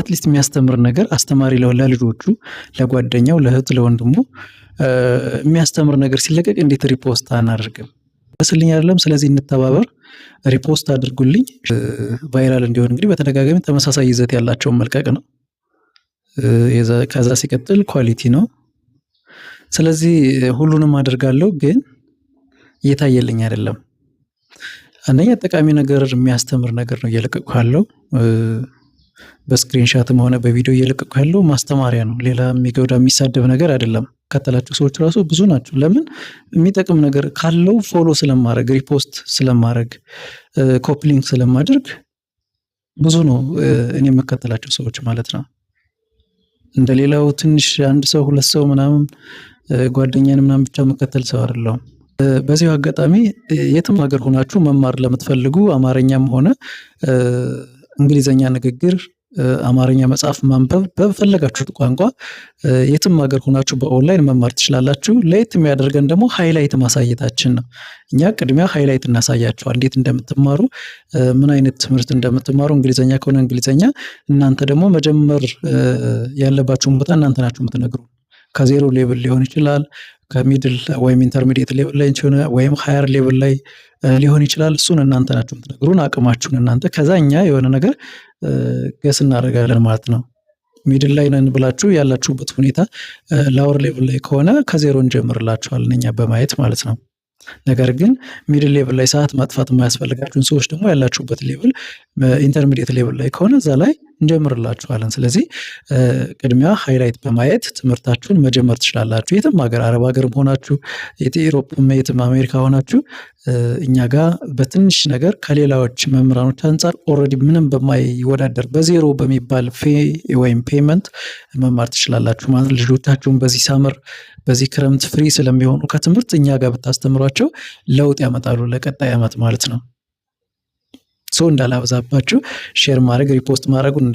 አትሊስት የሚያስተምር ነገር አስተማሪ ለልጆቹ ለጓደኛው ለእህት ለወንድሙ የሚያስተምር ነገር ሲለቀቅ እንዴት ሪፖስት አናደርግም? መስልኝ አይደለም። ስለዚህ እንተባበር፣ ሪፖስት አድርጉልኝ። ቫይራል እንዲሆን እንግዲህ በተደጋጋሚ ተመሳሳይ ይዘት ያላቸውን መልቀቅ ነው። ከዛ ሲቀጥል ኳሊቲ ነው። ስለዚህ ሁሉንም አደርጋለሁ፣ ግን እየታየልኝ አይደለም። አንደኛ ጠቃሚ ነገር የሚያስተምር ነገር ነው እየለቀቅኩ ያለው። በስክሪንሻትም ሆነ በቪዲዮ እየለቀቅኩ ያለው ማስተማሪያ ነው። ሌላ የሚጎዳ የሚሳደብ ነገር አይደለም። ከተላችሁ ሰዎች ራሱ ብዙ ናቸው። ለምን? የሚጠቅም ነገር ካለው ፎሎ ስለማድረግ፣ ሪፖስት ስለማድረግ፣ ኮፕሊንግ ስለማድረግ ብዙ ነው እኔ የምከተላቸው ሰዎች ማለት ነው። እንደሌላው ትንሽ አንድ ሰው ሁለት ሰው ምናምን ጓደኛን ምናምን ብቻ መከተል ሰው አይደለሁም። በዚሁ አጋጣሚ የትም ሀገር ሆናችሁ መማር ለምትፈልጉ አማርኛም ሆነ እንግሊዘኛ ንግግር፣ አማርኛ መጽሐፍ ማንበብ በፈለጋችሁት ቋንቋ የትም ሀገር ሆናችሁ በኦንላይን መማር ትችላላችሁ። ለየት የሚያደርገን ደግሞ ሃይላይት ማሳየታችን ነው። እኛ ቅድሚያ ሃይላይት እናሳያችኋል እንዴት እንደምትማሩ፣ ምን አይነት ትምህርት እንደምትማሩ። እንግሊዘኛ ከሆነ እንግሊዘኛ፣ እናንተ ደግሞ መጀመር ያለባችሁን ቦታ እናንተ ናችሁ የምትነግሩ። ከዜሮ ሌቭል ሊሆን ይችላል፣ ከሚድል ወይም ኢንተርሚዲየት ሌቭል ላይ ሆነ ወይም ሃየር ሌቭል ላይ ሊሆን ይችላል። እሱን እናንተ ናችሁ የምትነግሩን፣ አቅማችሁን እናንተ። ከዛ እኛ የሆነ ነገር ገስ እናደርጋለን ማለት ነው። ሚድል ላይ ነን ብላችሁ ያላችሁበት ሁኔታ ላወር ሌቭል ላይ ከሆነ ከዜሮ እንጀምርላችኋለን እኛ በማየት ማለት ነው። ነገር ግን ሚድል ሌቭል ላይ ሰዓት ማጥፋት የማያስፈልጋችሁን ሰዎች ደግሞ ያላችሁበት ሌቭል ኢንተርሚዲየት ሌቭል ላይ ከሆነ እዛ ላይ እንጀምርላችኋለን። ስለዚህ ቅድሚያ ሃይላይት በማየት ትምህርታችሁን መጀመር ትችላላችሁ። የትም ሀገር አረብ ሀገርም ሆናችሁ የኢሮፕም የትም አሜሪካ ሆናችሁ እኛ ጋር በትንሽ ነገር ከሌላዎች መምህራኖች አንጻር ኦልሬዲ ምንም በማይወዳደር በዜሮ በሚባል ወይም ፔመንት መማር ትችላላችሁ ማለት። ልጆቻችሁን በዚህ ሳመር በዚህ ክረምት ፍሪ ስለሚሆኑ ከትምህርት እኛ ጋር ብታስተምሯቸው ለውጥ ያመጣሉ ለቀጣይ ዓመት ማለት ነው። እንዳላበዛባችሁ ሼር ማድረግ ሪፖስት ማድረጉን